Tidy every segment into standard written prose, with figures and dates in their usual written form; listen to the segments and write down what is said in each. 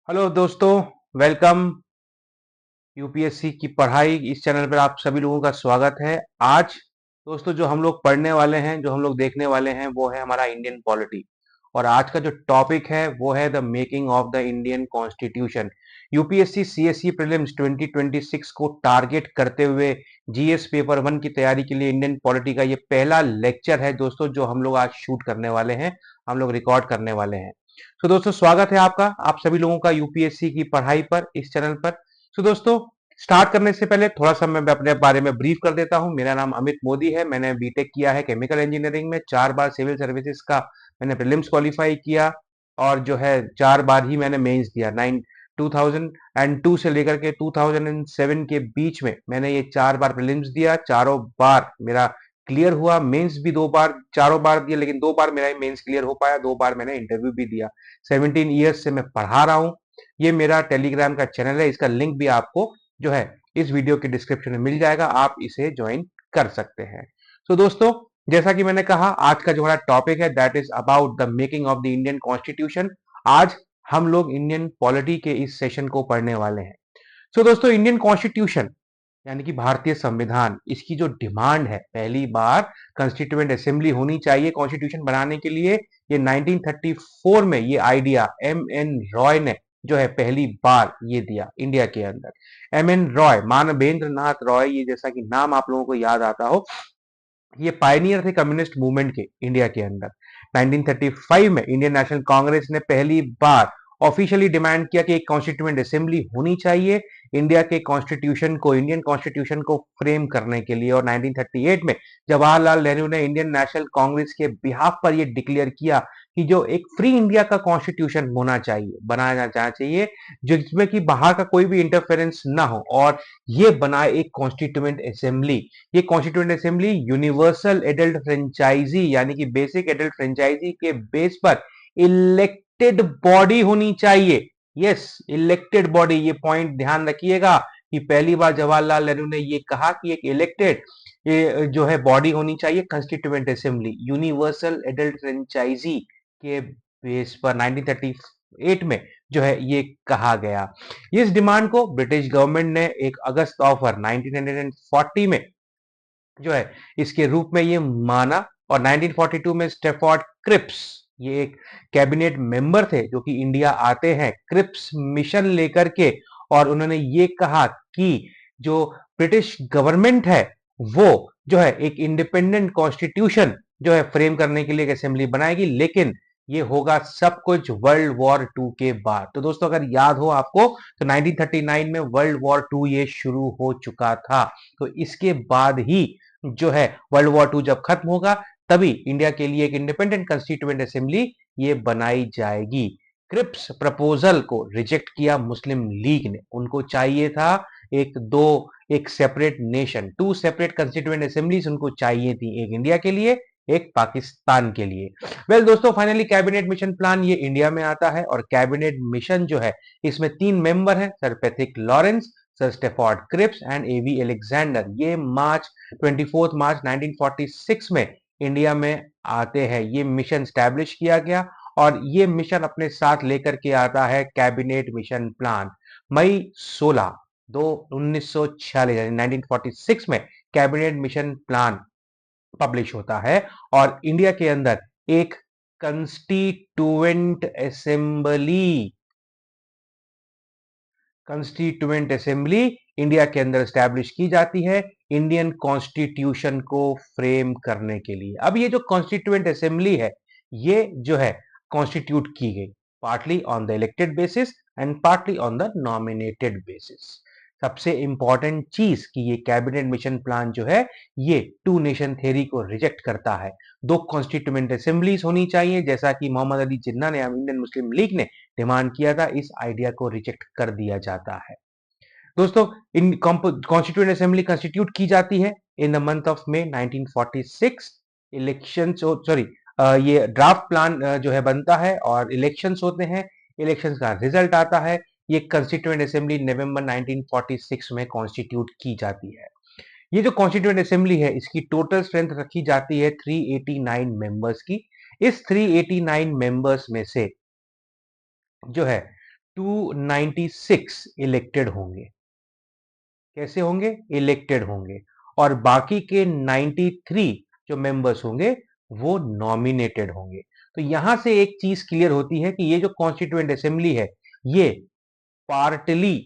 Hello दोस्तों, welcome. UPSC की पढ़ाई इस चैनल पर आप सभी लोगों का स्वागत है। आज दोस्तों जो हम लोग पढ़ने वाले हैं, जो हम लोग देखने वाले हैं, वो है हमारा इंडियन पॉलिटी। और आज का जो टॉपिक है वो है the making of the Indian constitution. UPSC CSE prelims 2026 को टारगेट करते हुए जीएस पेपर 1 की तैयारी के लिए इंडियन पॉलिटी का ये पहला लेक्चर है दोस्तों, जो हम लोग आज शूट करने वाले हैं, हम लोग रिकॉर्ड करने वाले हैं। तो दोस्तों स्वागत है आपका, आप सभी लोगों का यूपीएससी की पढ़ाई पर इस चैनल पर। तो दोस्तों स्टार्ट करने से पहले थोड़ा सा मैं अपने बारे में ब्रीफ कर देता हूं। मेरा नाम अमित मोदी है। मैंने बीटेक किया है केमिकल इंजीनियरिंग में। 4 बार सिविल सर्विसेज का मैंने प्रीलिम्स क्वालिफाई किया और जो है 4 बार ही मैंने मेंस दिया। 2002 से लेकर के 2007 के बीच में मैंने ये 4 बार प्रीलिम्स दिया। चारों बार मेरा क्लियर हुआ। मेंस भी 2 बार, चारों बार दिया, लेकिन 2 बार मेरा मेंस क्लियर हो पाया। 2 बार मैंने इंटरव्यू भी दिया। 17 ईयर्स से मैं पढ़ा रहा हूं। ये मेरा टेलीग्राम का चैनल है, इसका लिंक भी आपको जो है इस वीडियो के डिस्क्रिप्शन में मिल जाएगा, आप इसे ज्वाइन कर सकते हैं। तो दोस्तों जैसा कि मैंने कहा, आज का जो हमारा टॉपिक है that is about the making of the Indian constitution. आज हम लोग इंडियन पॉलिटी के इस सेशन को पढ़ने वाले हैं। सो दोस्तों इंडियन कॉन्स्टिट्यूशन यानी कि भारतीय संविधान, इसकी जो डिमांड है, पहली बार कंस्टिट्यूएंट असेंबली होनी चाहिए कॉन्स्टिट्यूशन बनाने के लिए। ये 1934 में ये आइडिया एम एन रॉय ने जो है पहली बार ये दिया इंडिया के अंदर। एम एन रॉय, मानवेंद्र नाथ रॉय, ये जैसा कि नाम आप लोगों को याद आता हो, ये पायनियर थे कम्युनिस्ट मूवमेंट के इंडिया के अंदर। 1935 में इंडियन नेशनल कांग्रेस ने पहली बार ऑफिशियली डिमांड किया कि एक कॉन्स्टिट्यूएंट असेंबली होनी चाहिए इंडिया के कॉन्स्टिट्यूशन को, इंडियन कॉन्स्टिट्यूशन को फ्रेम करने के लिए। और 1938 में जवाहरलाल नेहरू ने इंडियन नेशनल कांग्रेस के बिहाफ पर यह डिक्लेयर किया कि जो एक फ्री इंडिया का कॉन्स्टिट्यूशन होना चाहिए, बनाया जाना चाहिए, जिसमें कि बाहर का कोई भी इंटरफेरेंस ना हो, और ये बनाए एक कॉन्स्टिट्यूएंट असेंबली। ये constituent assembly universal adult franchise यानी कि बेसिक एडल्ट फ्रेंचाइजी के बेस पर इलेक्टेड बॉडी होनी चाहिए। यस, इलेक्टेड बॉडी, ये पॉइंट ध्यान रखिएगा कि पहली बार जवाहरलाल नेहरू ने ये कहा कि एक इलेक्टेड ये जो है बॉडी होनी चाहिए constituent assembly universal adult franchise के बेस पर 1938 में जो है ये कहा गया। इस डिमांड को ब्रिटिश गवर्नमेंट ने 1 अगस्त ऑफर 1940 में जो है इसके रूप में ये माना। और 1942 में स्टेफोर्ड क्रिप्स, ये एक कैबिनेट मेंबर थे जो कि इंडिया आते हैं क्रिप्स मिशन लेकर के, और उन्होंने ये कहा कि जो ब्रिटिश गवर्नमेंट है वो जो है एक इंडिपेंडेंट कॉन्स्टिट्यूशन जो है फ्रेम करने के लिए एक असेंबली बनाएगी, लेकिन ये होगा सब कुछ वर्ल्ड वॉर टू के बाद। तो दोस्तों अगर याद हो आपको, तो 1939 में वर्ल्ड वॉर टू ये शुरू हो चुका था। तो इसके बाद ही जो है वर्ल्ड वॉर टू जब खत्म होगा, तभी इंडिया के लिए एक इंडिपेंडेंट कंस्टिट्यूएंट असेंबली ये बनाई जाएगी। क्रिप्स प्रपोजल को रिजेक्ट किया मुस्लिम लीग ने। उनको चाहिए था एक separate nation, 2 separate constituent assemblies उनको चाहिए थी, एक इंडिया के लिए, एक पाकिस्तान के लिए। वेल दोस्तों फाइनली कैबिनेट मिशन प्लान ये इंडिया में आता है, और कैबिनेट मिशन जो है इसमें 3 मेंबर हैं, sir Patrick Lawrence, sir Stafford Cripps and A V Alexander. ये 24 मार्च 1946 में इंडिया में आते हैं। ये मिशन स्टैब्लिश किया गया, और ये मिशन अपने साथ लेकर के आता है कैबिनेट मिशन प्लान। मई 16 दो 1946 यानी 1946 में कैबिनेट मिशन प्लान पब्लिश होता है, और इंडिया के अंदर एक कंस्टिट्यूएंट असेंबली इंडिया के अंदर स्टैब्लिश की जाती है इंडियन कॉन्स्टिट्यूशन को फ्रेम करने के लिए। अब ये जो कॉन्स्टिट्यूएंट असेंबली है, ये जो है कॉन्स्टिट्यूट की गई partly on the elected basis and partly on the nominated basis. सबसे इंपॉर्टेंट चीज कि ये कैबिनेट मिशन प्लान जो है ये टू नेशन थ्योरी को रिजेक्ट करता है। 2 कॉन्स्टिट्यूएंट असेंबलीज होनी चाहिए, जैसा कि मोहम्मद अली जिन्ना ने, इंडियन मुस्लिम लीग ने डिमांड किया था। इस आइडिया को रिजेक्ट कर दिया जाता है। दोस्तों इन कॉन्स्टिट्यूएंट असेंबली कंस्टिट्यूट की जाती है in the month of May 1946। Election sorry ये ड्राफ्ट प्लान जो है बनता है, और इलेक्शंस होते हैं। इलेक्शंस का रिजल्ट आता है। ये कंस्टिट्यूएंट असेंबली नवंबर 1946 में कॉन्स्टिट्यूट की जाती है। ये जो कॉन्स्टिट्यूएंट असेंबली है इसकी टोटल स्ट्रेंथ रखी जाती है 389 मेंबर्स की। इस 389 मेंबर्स में से जो है 296 इलेक्टेड होंगे। कैसे होंगे? इलेक्टेड होंगे। और बाकी के 93 जो मेंबर्स होंगे वो नॉमिनेटेड होंगे। तो यहां से एक चीज क्लियर होती है कि ये जो कॉन्स्टिट्यूएंट असेंबली है ये पार्टली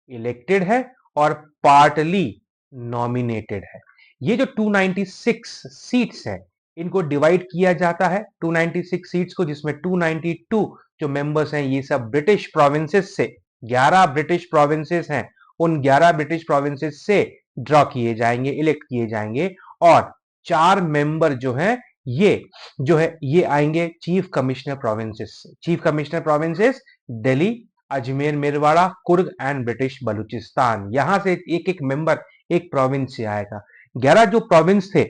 इलेक्टेड है और पार्टली नॉमिनेटेड है। ये जो 296 सीट्स है इनको डिवाइड किया जाता है 296 सीट्स को, जिसमें 292 जो मेंबर्स हैं ये सब ब्रिटिश प्रोविंसेस से, 11 ब्रिटिश प्रोविंसेस हैं, उन 11 ब्रिटिश प्रोविंसेस से ड्रॉ किए जाएंगे, इलेक्ट किए जाएंगे। और 4 मेंबर जो हैं ये आएंगे चीफ कमिश्नर प्रोविंसेस से। Chief commissioner provinces Delhi, Ajmer, Merwara, Coorg and British Balochistan. यहां से एक एक मेंबर एक प्रोविंस से आएगा। 11 जो प्रोविंस थे,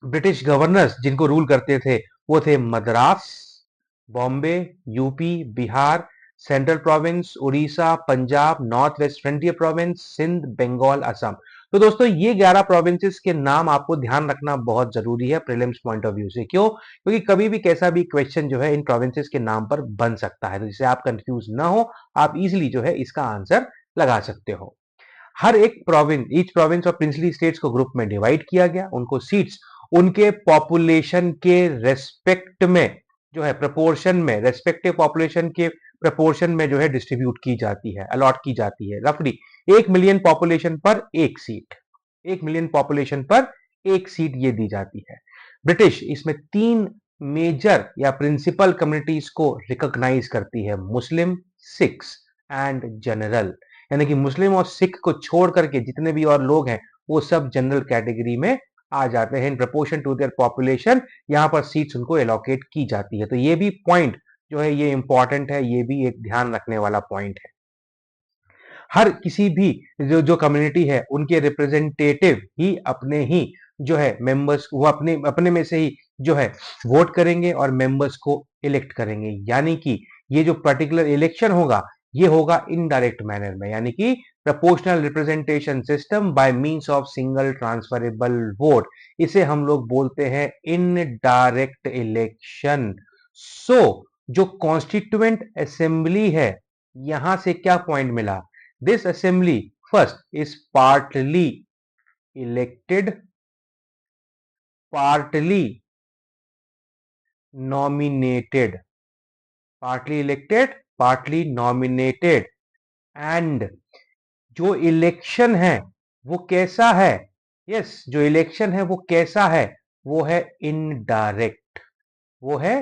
ब्रिटिश गवर्नर्स जिनको रूल करते थे वो थे Madras, Bombay, UP, Bihar, central province, Orissa, Punjab, north west frontier province, Sindh, Bengal, Assam. तो दोस्तों ये 11 प्रोविंसेस के नाम आपको ध्यान रखना बहुत जरूरी है प्रीलिम्स पॉइंट ऑफ व्यू से। क्यों? क्योंकि कभी भी कैसा भी क्वेश्चन जो है इन प्रोविंसेस के नाम पर बन सकता है, तो जिससे आप कंफ्यूज ना हो, आप इजिली जो है इसका आंसर लगा सकते हो। हर एक प्रोविंस, ईच प्रोविंस और प्रिंसली स्टेट्स को ग्रुप में डिवाइड किया गया, उनको सीट्स उनके पॉपुलेशन के रेस्पेक्ट में जो है प्रपोर्शन में, रेस्पेक्टिव पॉपुलेशन के प्रपोर्शन में जो है डिस्ट्रीब्यूट की जाती है, अलॉट की जाती है। रफली 1 मिलियन पॉपुलेशन पर एक सीट, 1 मिलियन पॉपुलेशन पर एक सीट ये दी जाती है। ब्रिटिश इसमें 3 मेजर या प्रिंसिपल कम्युनिटीज को रिकॉग्नाइज करती है, मुस्लिम, सिख्स एंड जनरल। यानी कि मुस्लिम और सिख को छोड़ करके जितने भी और लोग हैं वो सब जनरल कैटेगरी में आ जाते हैं। In proportion to their population यहां पर सीट्स उनको एलोकेट की जाती है। तो ये भी पॉइंट जो है ये इंपॉर्टेंट है, ये भी एक ध्यान रखने वाला पॉइंट है। हर किसी भी जो जो कम्युनिटी है उनके रिप्रेजेंटेटिव ही अपने ही जो है मेंबर्स, वो अपने अपने में से ही जो है वोट करेंगे और मेंबर्स को इलेक्ट करेंगे। यानी कि ये जो पर्टिकुलर इलेक्शन होगा ये होगा इनडायरेक्ट मैनर में, यानी कि proportional representation system by means of single transferable vote. इसे हम लोग बोलते हैं इनडायरेक्ट इलेक्शन। सो जो कॉन्स्टिट्यूएंट असेंबली है यहां से क्या पॉइंट मिला? This assembly first is partly elected, partly nominated, partly elected, partly nominated, and जो इलेक्शन है वो कैसा है? यस, जो इलेक्शन है वो कैसा है? वो है इनडायरेक्ट, वो है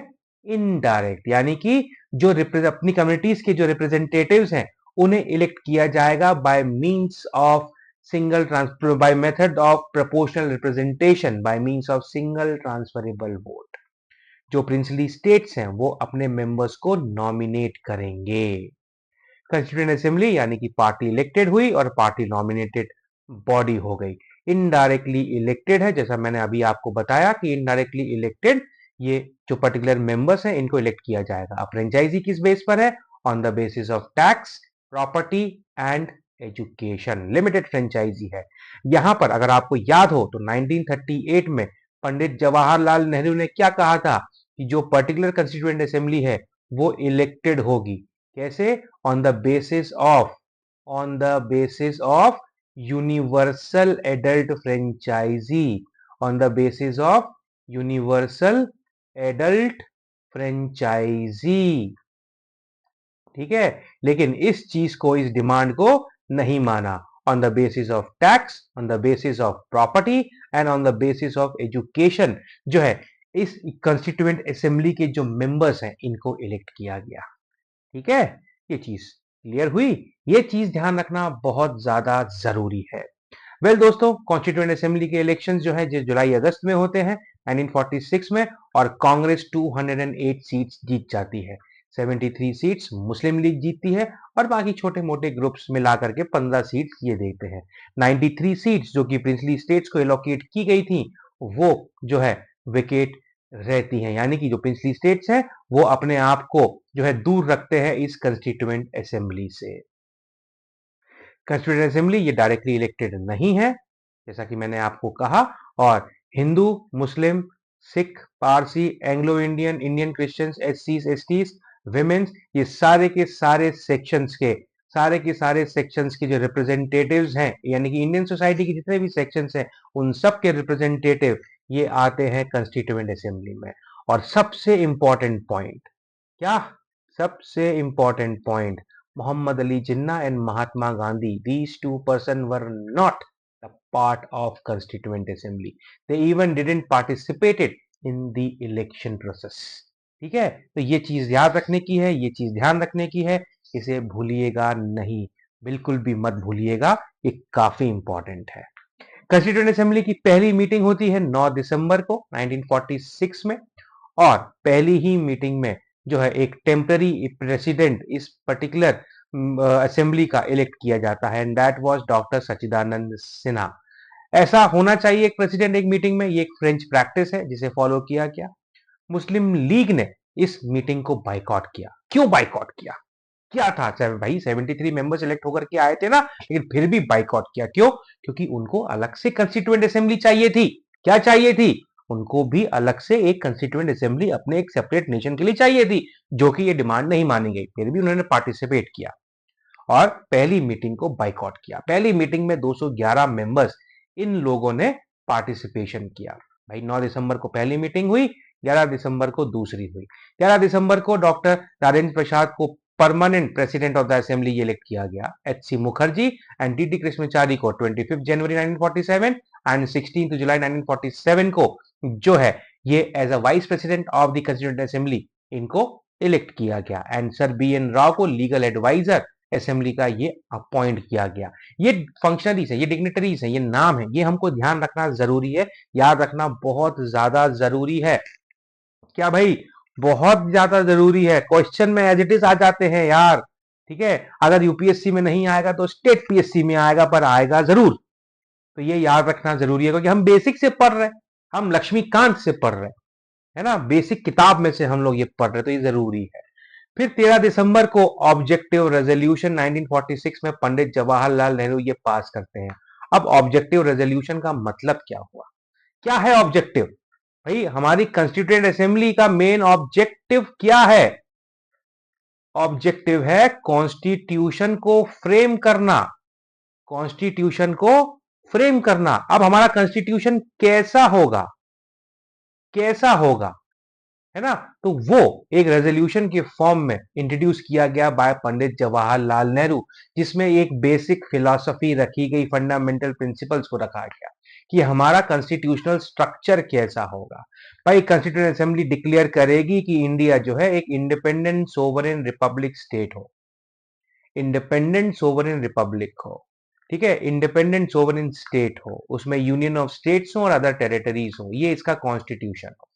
इनडायरेक्ट। यानी कि जो अपनी कम्युनिटीज के जो रिप्रेजेंटेटिव्स हैं उन्हें इलेक्ट किया जाएगा by means of single transfer, by method of proportional representation by means of single transferable vote. जो प्रिंसली स्टेट्स हैं वो अपने मेंबर्स को नॉमिनेट करेंगे। कंस्टिट्यूएंट असेंबली यानी कि पार्टी इलेक्टेड हुई और पार्टी नॉमिनेटेड बॉडी हो गई। इनडायरेक्टली इलेक्टेड है, जैसा मैंने अभी आपको बताया कि इनडायरेक्टली इलेक्टेड ये जो पर्टिकुलर मेंबर्स हैं इनको इलेक्ट किया जाएगा। अब फ्रेंचाइजी किस बेस पर है? On the basis of tax, property and education. Limited franchise है। यहां पर अगर आपको याद हो तो 1938 में पंडित जवाहरलाल नेहरू ने क्या कहा था कि जो पर्टिकुलर कंस्टिट्यूएंट असेंबली है वो इलेक्टेड होगी। कैसे? On the basis of, on the basis of universal adult franchise, on the basis of universal adult franchise. ठीक है, लेकिन इस चीज को, इस डिमांड को नहीं माना। On the basis of tax, on the basis of property and on the basis of education जो है इस कंस्टिट्यूएंट असेंबली के जो मेंबर्स हैं इनको इलेक्ट किया गया। ठीक है, ये चीज क्लियर हुई। ये चीज ध्यान रखना बहुत ज्यादा जरूरी है। वेल दोस्तों, कॉन्स्टिट्यूएंट असेंबली के इलेक्शंस जो है जुलाई अगस्त में होते हैं 1946 में, और कांग्रेस 208 सीट्स जीत जाती है। 73 सीट्स मुस्लिम लीग जीतती है और बाकी छोटे मोटे ग्रुप्स मिला करके 15 सीट्स ये देते हैं। 93 सीट्स जो कि प्रिंसली स्टेट्स को एलोकेट की गई थी वो जो है विकेट रहती हैं, यानी कि जो प्रिंसली स्टेट्स हैं वो अपने आप को जो है दूर रखते हैं इस कंस्टिट्यूएंट असेंबली से। कंस्टिट्यूएंट असेंबली ये डायरेक्टली इलेक्टेड नहीं है जैसा कि मैंने आपको कहा, और Hindu, Muslim, Sikh, Parsi, Anglo Indian, Indian Christians, एससीज, एसटीज, विमेन्स, ये सारे के सारे सेक्शंस के जो रिप्रेजेंटेटिव्स हैं, यानी कि इंडियन सोसाइटी के जितने भी सेक्शंस हैं, उन सब के रिप्रेजेंटेटिव ये आते हैं कंस्टिट्यूएंट असेंबली में। और सबसे इंपॉर्टेंट पॉइंट क्या, सबसे important point, Mohammad Ali Jinnah and Mahatma Gandhi, these two person were not a part of constituent assembly, they even didn't participated in the election process। ठीक है, तो ये चीज याद रखने की है, ये चीज ध्यान रखने की है, इसे भूलिएगा नहीं, बिल्कुल भी मत भूलिएगा, ये काफी इंपॉर्टेंट है। कंस्टिट्यूएंट असेंबली की पहली मीटिंग होती है 9 दिसंबर को 1946 में, और पहली ही मीटिंग में जो है एक टेम्पररी प्रेसिडेंट इस पर्टिकुलर असेंबली का इलेक्ट किया जाता है, एंड दैट वाज डॉक्टर सच्चिदानंद सिन्हा। ऐसा होना चाहिए एक प्रेसिडेंट एक मीटिंग में, ये एक फ्रेंच प्रैक्टिस है जिसे फॉलो किया गया। मुस्लिम लीग ने इस मीटिंग को बाइकआउट किया। क्यों बाइकआउट किया, क्या था भाई, 73 मेंबर्स इलेक्ट होकर के आए थे ना, लेकिन फिर भी बाइकआउट किया। क्यों, क्योंकि उनको अलग से कंस्टिट्यूएंट असेंबली चाहिए थी। क्या चाहिए थी, उनको भी अलग से एक कंस्टिट्यूएंट असेंबली अपने एक सेपरेट नेशन के लिए चाहिए थी, जो कि ये डिमांड नहीं मानी गई, फिर भी उन्होंने पार्टिसिपेट किया और पहली मीटिंग को बाइकआउट किया। पहली मीटिंग में 211 मेंबर्स इन लोगों ने पार्टिसिपेशन किया। भाई 9 दिसंबर को पहली मीटिंग हुई, 11 दिसंबर को दूसरी हुई। 11 दिसंबर को डॉक्टर राजेंद्र प्रसाद को permanent president of the assembly elect किया गया। H C. Mukherjee and T T. Krishnachari को 25 जनवरी 1947 एंड 16 जुलाई 1947 को जो है ये as a vice president of the constituent assembly इनको इलेक्ट किया गया, एंड सर बी.एन. राव को लीगल एडवाइजर असेंबली का ये अपॉइंट किया गया। ये फंक्शनरीज है, ये डिग्निटरीज है, ये नाम है, ये हमको ध्यान रखना जरूरी है, याद रखना बहुत ज्यादा जरूरी है। क्या भाई, बहुत ज्यादा जरूरी है, क्वेश्चन में एज इट इज आ जाते हैं यार। ठीक है, अगर यूपीएससी में नहीं आएगा तो स्टेट पीएससी में आएगा, पर आएगा जरूर। तो ये याद रखना जरूरी है, क्योंकि हम बेसिक से पढ़ रहे हैं, हम लक्ष्मीकांत से पढ़ रहे हैं, है ना, बेसिक किताब में से हम लोग ये पढ़ रहे हैं, तो ये जरूरी है। फिर 13 दिसंबर को ऑब्जेक्टिव रेजोल्यूशन 1946 में पंडित जवाहरलाल नेहरू ये पास करते हैं। अब ऑब्जेक्टिव रेजोल्यूशन का मतलब क्या हुआ, क्या है ऑब्जेक्टिव, भाई हमारी कंस्टिट्यूएंट असेंबली का मेन ऑब्जेक्टिव क्या है, ऑब्जेक्टिव है कॉन्स्टिट्यूशन को फ्रेम करना, कॉन्स्टिट्यूशन को फ्रेम करना। अब हमारा कॉन्स्टिट्यूशन कैसा होगा, कैसा होगा, है ना, तो वो एक रेजोल्यूशन के फॉर्म में इंट्रोड्यूस किया गया बाय पंडित जवाहरलाल नेहरू, जिसमें एक बेसिक फिलॉसफी रखी गई, फंडामेंटल प्रिंसिपल्स को रखा गया कि हमारा कॉन्स्टिट्यूशनल स्ट्रक्चर कैसा होगा। भाई कंस्टिट्यूएंट असेंबली डिक्लेयर करेगी कि इंडिया जो है एक इंडिपेंडेंट सोवरेन रिपब्लिक स्टेट हो, इंडिपेंडेंट सोवरेन रिपब्लिक हो, ठीक है, इंडिपेंडेंट सोवरेन स्टेट हो, उसमें यूनियन ऑफ स्टेट्स हो और अदर टेरिटरीज हो, ये इसका कॉन्स्टिट्यूशन हो।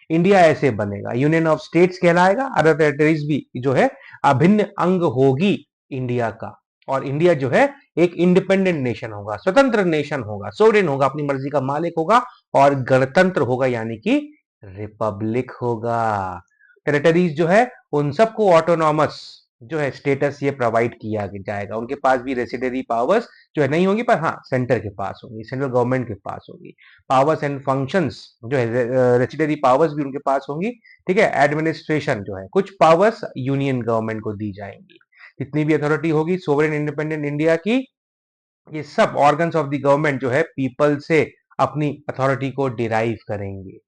इंडिया ऐसे बनेगा, यूनियन ऑफ स्टेट्स कहलाएगा, अदर टेरिटरीज भी जो है अभिन्न अंग होगी इंडिया का, और इंडिया जो है एक इंडिपेंडेंट नेशन होगा, स्वतंत्र नेशन होगा, सोवरेन होगा, अपनी मर्जी का मालिक होगा, और गणतंत्र होगा, यानी कि रिपब्लिक होगा। टेरिटरीज जो है उन सबको ऑटोनॉमस जो है स्टेटस ये प्रोवाइड किया जाएगा, उनके पास भी रेसिडेंसी पावर्स जो है नहीं होंगी, पर हाँ सेंटर के पास होंगी, सेंट्रल गवर्नमेंट के पास होगी। पावर्स एंड फंक्शंस जो है रेसिडेंसी पावर्स भी उनके पास होंगी। ठीक है, एडमिनिस्ट्रेशन जो है कुछ पावर्स यूनियन गवर्नमेंट को दी जाएंगी। जितनी भी अथॉरिटी होगी सोवरेन इंडिपेंडेंट इंडिया की, ये सब ऑर्गन्स ऑफ द गवर्नमेंट जो है पीपल से अपनी अथॉरिटी को डिराइव करेंगे।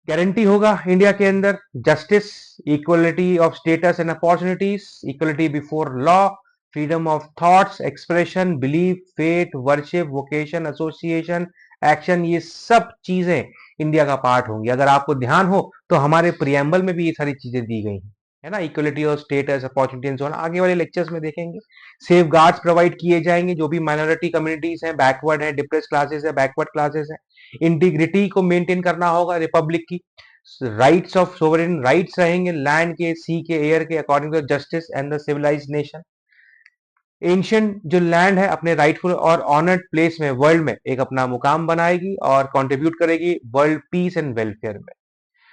गारंटी होगा इंडिया के अंदर justice, equality of status and opportunities, equality before law, freedom of thoughts, expression, belief, faith, worship, vocation, association, action, ये सब चीजें इंडिया का पार्ट होंगी। अगर आपको ध्यान हो तो हमारे प्रियम्बल में भी ये सारी चीजें दी गई हैं, है ना, equality of status, opportunity and so on, आगे वाले लेक्चर्स में देखेंगे। सेफ गार्ड्स प्रोवाइड किए जाएंगे, जो भी माइनॉरिटी कम्युनिटीज हैं, बैकवर्ड है, डिप्रेस क्लासेस है, बैकवर्ड क्लासेस है, इंटीग्रिटी को मेंटेन करना होगा रिपब्लिक की। राइट्स ऑफ सोवरेन राइट्स रहेंगे, लैंड के, सी के, एयर के, according to justice and the civilise nation. Ancient जो लैंड है अपने राइटफुल और ऑनर्ड प्लेस में वर्ल्ड में एक अपना मुकाम बनाएगी और कंट्रीब्यूट करेगी वर्ल्ड पीस एंड वेलफेयर में।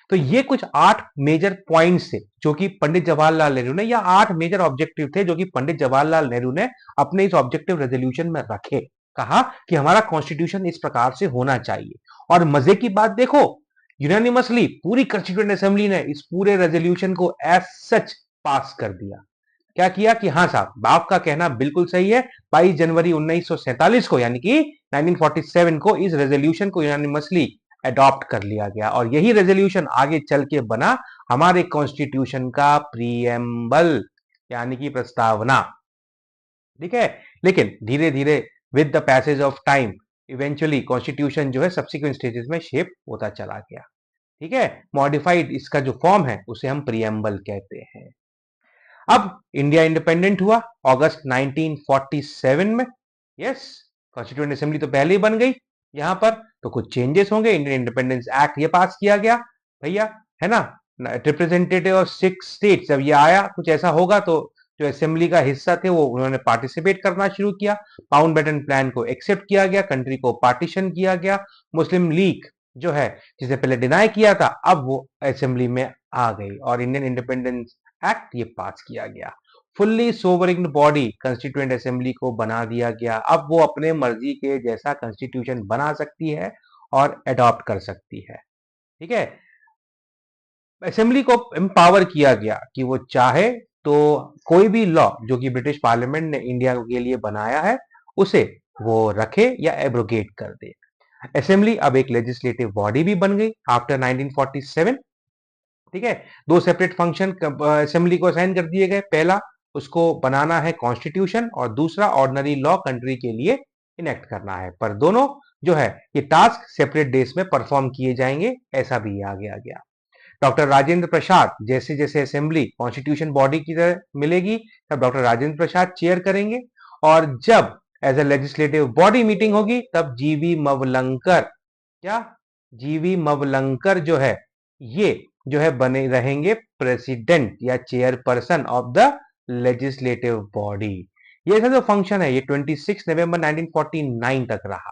तो ये कुछ 8 मेजर पॉइंट्स थे जो कि पंडित जवाहरलाल नेहरू ने, या 8 मेजर ऑब्जेक्टिव थे जो कि पंडित जवाहरलाल नेहरू ने अपने इस ऑब्जेक्टिव रेजोल्यूशन में रखे। कहा कि हमारा कॉन्स्टिट्यूशन इस प्रकार से होना चाहिए। और मजे की बात देखो, यूनानिमसली पूरी कॉन्स्टिट्यूएंट असेंबली ने इस पूरे रेजोल्यूशन को एज सच पास कर दिया। क्या किया कि हाँ साहब, आपका कहना बिल्कुल सही है, 22 जनवरी 1947 को यानी कि 1947 को इस रेजोल्यूशन को यूनानिमसली अडॉप्ट कर लिया गया और यही रेजोल्यूशन आगे चल के बना हमारे कॉन्स्टिट्यूशन का प्रीएम्बल यानी कि प्रस्तावना। ठीक है, लेकिन धीरे धीरे with the passage of time eventually constitution जो है सब्सिक्वेंट स्टेजेस में शेप होता चला गया। ठीक है, मॉडिफाइड इसका जो फॉर्म है उसे हम प्रीएम्बल कहते हैं। अब इंडिया इंडिपेंडेंट हुआ अगस्त 1947 में। यस, कॉन्स्टिट्यूएंट असेंबली तो पहले ही बन गई यहां पर, तो कुछ चेंजेस होंगे। इंडियन इंडिपेंडेंस एक्ट ये पास किया गया भैया, है ना। रिप्रेजेंटेटिव ऑफ 6 स्टेट्स, जब ये आया कुछ ऐसा होगा तो जो असेंबली का हिस्सा थे वो उन्होंने पार्टिसिपेट करना शुरू किया। माउंटबेटन प्लान को एक्सेप्ट किया गया, कंट्री को पार्टीशन किया गया। मुस्लिम लीग जो है जिसे पहले डिनाई किया था, अब वो असेंबली में आ गई और इंडियन इंडिपेंडेंस एक्ट ये पास किया गया। Fully sovereign body constituent assembly को बना दिया गया। अब वो अपने मर्जी के जैसा कंस्टिट्यूशन बना सकती है और अडॉप्ट कर सकती है। ठीक है, असेंबली को एम्पावर किया गया कि वो चाहे तो कोई भी लॉ जो कि ब्रिटिश पार्लियामेंट ने इंडिया के लिए बनाया है उसे वो रखे या एब्रोगेट कर दे। असेंबली अब एक लेजिस्लेटिव बॉडी भी बन गई आफ्टर 1947। ठीक है, दो सेपरेट फंक्शन असेंबली को असाइन कर दिए गए। पहला, उसको बनाना है कॉन्स्टिट्यूशन और दूसरा ऑर्डिनरी लॉ कंट्री के लिए इनेक्ट करना है, पर दोनों जो है ये टास्क सेपरेट डेज में परफॉर्म किए जाएंगे, ऐसा भी आगे आ गया। डॉक्टर राजेंद्र प्रसाद जैसे जैसे असेंबली कॉन्स्टिट्यूशन बॉडी की तरह मिलेगी तब डॉक्टर राजेंद्र प्रसाद चेयर करेंगे और जब as a legislative body meeting होगी तब जीवी मवलंकर, क्या जीवी मवलंकर जो है ये जो है बने रहेंगे प्रेसिडेंट या chairperson of the legislative body. ये जो फंक्शन है ये 26 नवंबर 1949 तक रहा।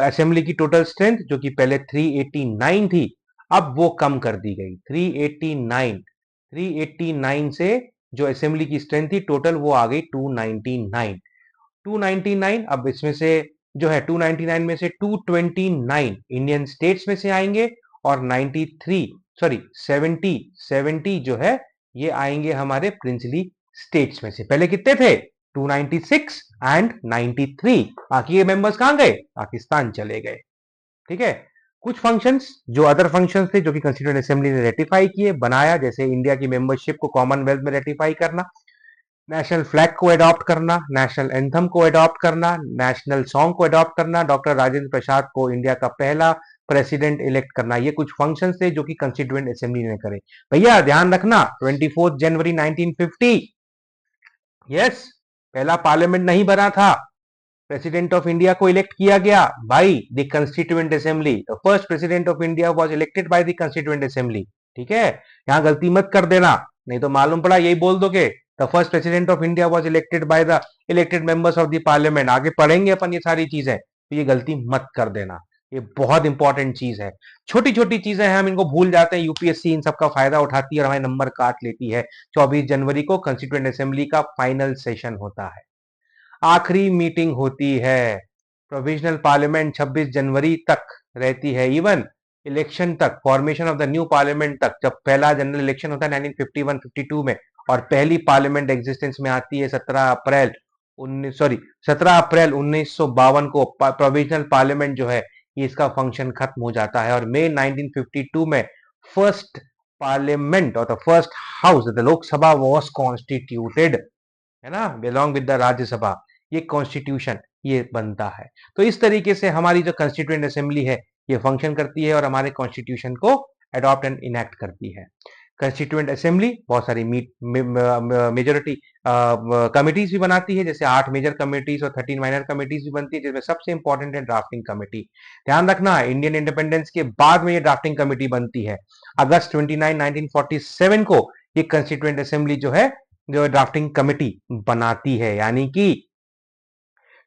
असेंबली की टोटल स्ट्रेंथ जो कि पहले 389 थी अब वो कम कर दी गई। 389 से जो असेंबली की स्ट्रेंथ थी टोटल वो आ गई 299। अब इसमें से जो है 299 में से 229 इंडियन स्टेट्स में से आएंगे और 70 जो है ये आएंगे हमारे प्रिंसली स्टेट्स में से। पहले कितने थे? 296 एंड 93। बाकी ये मेंबर्स कहां गए? पाकिस्तान चले गए। ठीक है, कुछ फंक्शंस जो अदर फंक्शंस थे जो कि कॉन्स्टिट्यूएंट असेंबली ने रेटिफाई किए बनाया, जैसे इंडिया की मेंबरशिप को कॉमनवेल्थ में रेटिफाई करना, नेशनल फ्लैग को अडॉप्ट करना, नेशनल एंथम को अडॉप्ट करना, नेशनल सॉन्ग को अडॉप्ट करना, डॉक्टर राजेंद्र प्रसाद को इंडिया का पहला प्रेसिडेंट इलेक्ट करना। ये कुछ फंक्शंस थे जो कि कॉन्स्टिट्यूएंट असेंबली ने करे। भैया ध्यान रखना 24 जनवरी 1950, यस, पहला पार्लियामेंट नहीं बना था, प्रेसिडेंट ऑफ इंडिया को इलेक्ट किया गया by the constituent assembly. The first president of India was elected by the constituent assembly. ठीक है, यहां गलती मत कर देना, नहीं तो मालूम पड़ा यही बोल दोगे the first president of India was elected by the elected members of the parliament. आगे पढ़ेंगे अपन ये सारी चीजें, तो ये गलती मत कर देना, ये बहुत इंपॉर्टेंट चीज है। छोटी छोटी चीजें हैं, हम इनको भूल जाते हैं। यूपीएससी इन सबका फायदा उठाती है और हमारे नंबर काट लेती है। 24 जनवरी को कंस्टिट्यूएंट असेंबली का फाइनल सेशन होता है, आखिरी मीटिंग होती है। प्रोविजनल पार्लियामेंट 26 जनवरी तक रहती है, इवन इलेक्शन तक, formation of the new parliament तक। जब पहला जनरल इलेक्शन होता है 1951-52 में और पहली पार्लियामेंट एग्जिस्टेंस में आती है 17 अप्रैल 1952 को प्रोविजनल पार्लियामेंट जो है ये इसका फंक्शन खत्म हो जाता है और मई 1952 में फर्स्ट पार्लियामेंट और the first house the Lok Sabha was constituted, है ना, बिलोंग विद द राज्यसभा। ये कॉन्स्टिट्यूशन ये बनता है। तो इस तरीके से हमारी जो कॉन्स्टिट्यूएंट असेंबली है ये फंक्शन करती है और हमारे कॉन्स्टिट्यूशन को अडॉप्ट एंड इनेक्ट करती है। कॉन्स्टिट्यूएंट असेंबली बहुत सारी मेजोरिटी कमिटीज भी बनाती है, जैसे 8 मेजर कमिटीज और 13 माइनर कमिटीज भी बनती है, जिसमें सबसे इंपॉर्टेंट है ड्राफ्टिंग कमेटी। ध्यान रखना इंडियन इंडिपेंडेंस के बाद में ये ड्राफ्टिंग कमेटी बनती है। अगस्त 29 1947 को ये कॉन्स्टिट्यूएंट असेंबली जो है जो ड्राफ्टिंग कमेटी बनाती है, यानी कि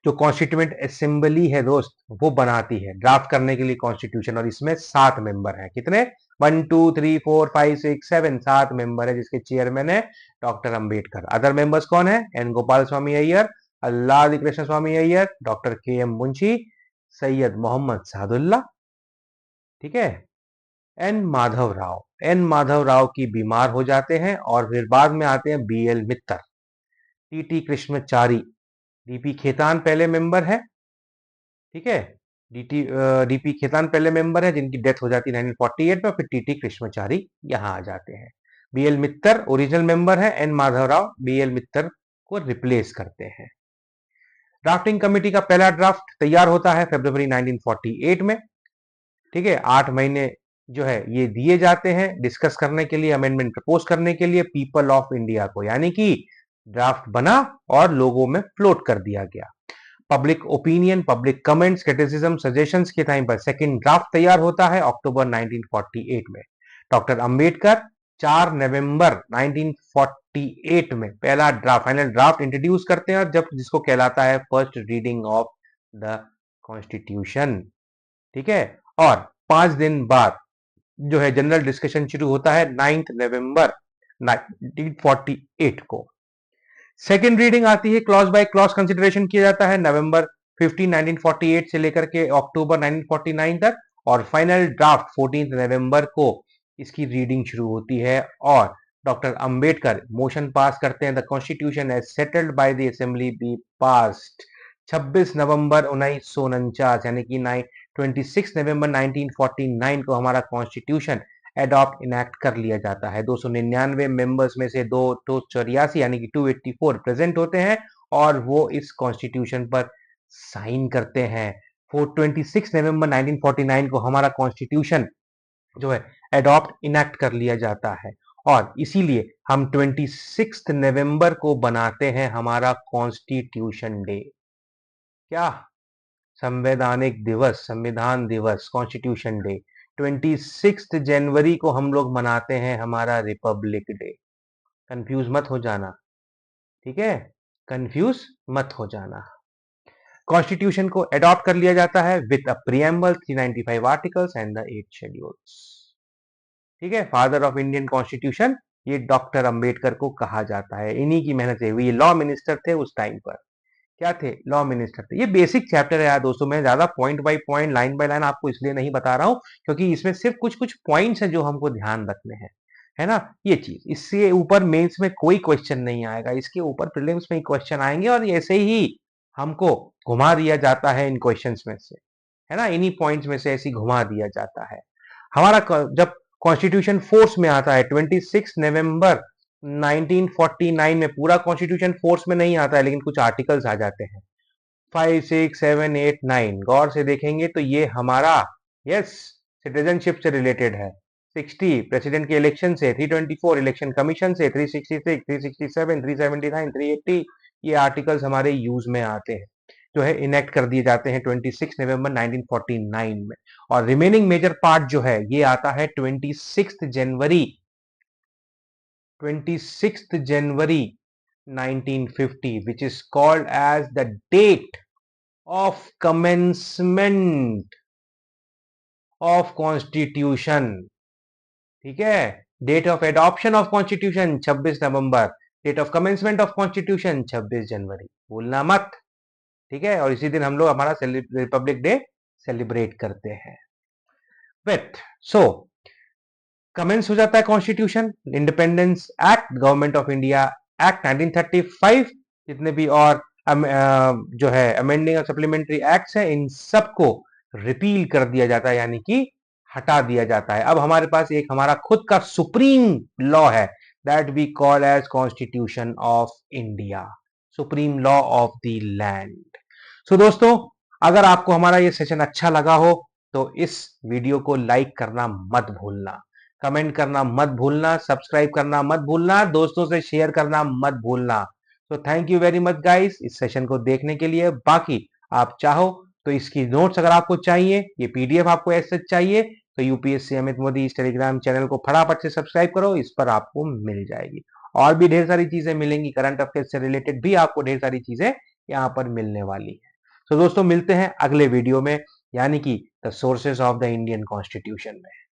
जो कॉन्स्टिट्यूएंट असेंबली है दोस्त वो बनाती है ड्राफ्ट करने के लिए कॉन्स्टिट्यूशन, और इसमें 7 मेंबर हैं। कितने? 1 2 3 4 5 6 7, 7 मेंबर है, जिसके चेयरमैन है डॉक्टर अंबेडकर। अदर मेंबर्स कौन है? एन गोपाल स्वामी अय्यर, अल्लादी कृष्ण स्वामी अय्यर, डॉक्टर के एम मुंशी, सैयद मोहम्मद सादुल्ला। ठीक है। एन माधव राव की बीमार हो जाते हैं और फिर बाद में आते हैं BL मित्तर, TT कृष्णचारी, DP खेतान पहले मेंबर है, ठीक है। DP खेतान पहले मेंबर है जिनकी डेथ हो जाती है 1948 में, फिर TT कृष्णचारी यहां आ जाते हैं। BL मित्तर ओरिजिनल मेंबर है, एन माधव राव BL मित्तर को रिप्लेस करते हैं। ड्राफ्टिंग कमेटी का पहला ड्राफ्ट तैयार होता है फरवरी 1948 में, ठीक है। 8 महीने जो है ये दिए जाते हैं डिस्कस करने के लिए, अमेंडमेंट प्रपोज करने के लिए पीपल ऑफ इंडिया को, यानी कि ड्राफ्ट बना और लोगों में फ्लोट कर दिया गया। Public opinion, public comments, criticism, suggestions के टाइम पर सेकंड ड्राफ्ट तैयार होता है अक्टूबर 1948 में। डॉक्टर अंबेडकर 4 नवंबर 1948 में पहला ड्राफ्ट, फाइनल ड्राफ्ट इंट्रोड्यूस करते हैं, जब जिसको कहलाता है first reading of the constitution, ठीक है। और 5 दिन बाद जो है जनरल डिस्कशन शुरू होता है 9 नवंबर 1948 को। सेकेंड रीडिंग आती है, क्लॉज बाय क्लॉज कंसिडरेशन किया जाता है नवंबर 15 1948 से लेकर के अक्टूबर 1949 तक, और फाइनल ड्राफ्ट 14 नवंबर को इसकी रीडिंग शुरू होती है और डॉक्टर अंबेडकर मोशन पास करते हैं, the constitution as settled by the assembly be passed. 26 नवंबर 1949 यानी कि 26 नवंबर 1949 को हमारा कॉन्स्टिट्यूशन एडॉप्ट इनैक्ट कर लिया जाता है। 299 मेंबर्स में से 284 यानी कि 284 प्रेजेंट होते हैं और वो इस कॉन्स्टिट्यूशन पर साइन करते हैं। 26 नवंबर 1949 को हमारा कॉन्स्टिट्यूशन जो है एडॉप्ट इनैक्ट कर लिया जाता है और इसीलिए हम 26 नवंबर को बनाते हैं हमारा कॉन्स्टिट्यूशन डे। क्या? संवैधानिक दिवस, संविधान दिवस, कॉन्स्टिट्यूशन डे। 26 जनवरी को हम लोग मनाते हैं हमारा रिपब्लिक डे। कंफ्यूज मत हो जाना, ठीक है, कंफ्यूज मत हो जाना। कॉन्स्टिट्यूशन को अडॉप्ट कर लिया जाता है with a preamble, 395 articles and the 8 schedules, ठीक है। फादर ऑफ इंडियन कॉन्स्टिट्यूशन ये डॉक्टर अंबेडकर को कहा जाता है, इन्हीं की मेहनत से। ये लॉ मिनिस्टर थे उस टाइम पर, क्या थे? लॉ मिनिस्टर थे। ये बेसिक चैप्टर है यार दोस्तों, मैं ज्यादा point by point, line by line आपको इसलिए नहीं बता रहा हूं क्योंकि इसमें सिर्फ कुछ कुछ पॉइंट्स हैं जो हमको ध्यान रखने हैं, है ना। ये चीज, इससे ऊपर मेंस में कोई क्वेश्चन नहीं आएगा, इसके ऊपर प्रीलिम्स में ही क्वेश्चन आएंगे और ऐसे ही हमको घुमा दिया जाता है इन क्वेश्चंस में से, है ना, इन्हीं पॉइंट्स में से ऐसे घुमा दिया जाता है। हमारा जब कॉन्स्टिट्यूशन फोर्स में आता है 26 नवंबर 1949 में, पूरा कॉन्स्टिट्यूशन फोर्स में नहीं आता है लेकिन कुछ आर्टिकल्स आ जाते हैं 5, 6, 7, 8, 9। गौर से देखेंगे तो ये हमारा यस सिटीजनशिप से रिलेटेड है। 60 प्रेसिडेंट के इलेक्शन से, 324 इलेक्शन कमीशन से, 366, 367, 379, 380 ये आर्टिकल्स हमारे यूज में आते हैं, जो है इनेक्ट कर दिए जाते हैं 26 नवंबर 1949 में। और रिमेनिंग मेजर पार्ट जो है ये आता है 26th January 1950, which is called as the date of commencement of constitution, ठीक है। Date of adoption of constitution 26 नवंबर, date of commencement of constitution 26 जनवरी, भूलना मत, ठीक है। और इसी दिन हम लोग हमारा रिपब्लिक डे सेलिब्रेट करते हैं। विथ सो कमेंस हो जाता है constitution, independence act, government of India act 1935, जितने भी और जो है अमेंडिंग और सप्लीमेंट्री एक्ट्स हैं इन सबको रिपील कर दिया जाता है, यानी कि हटा दिया जाता है। अब हमारे पास एक हमारा खुद का सुप्रीम लॉ है, that we call as constitution of India, supreme law of the land. So दोस्तों, अगर आपको हमारा ये सेशन अच्छा लगा हो तो इस वीडियो को लाइक करना मत भूलना, कमेंट करना मत भूलना, सब्सक्राइब करना मत भूलना, दोस्तों से शेयर करना मत भूलना। तो thank you very much guys इस सेशन को देखने के लिए। बाकी आप चाहो तो इसकी नोट्स अगर आपको चाहिए, ये पीडीएफ आपको ऐसे चाहिए तो यूपीएससी अमित मोदी इस टेलीग्राम चैनल को फटाफट से सब्सक्राइब करो, इस पर आपको मिल जाएगी। और भी ढेर सारी चीजें मिलेंगी, करंट अफेयर्स से रिलेटेड भी आपको ढेर सारी चीजें यहाँ पर मिलने वाली है। तो दोस्तों मिलते हैं अगले वीडियो में, यानी कि the sources of the Indian constitution में।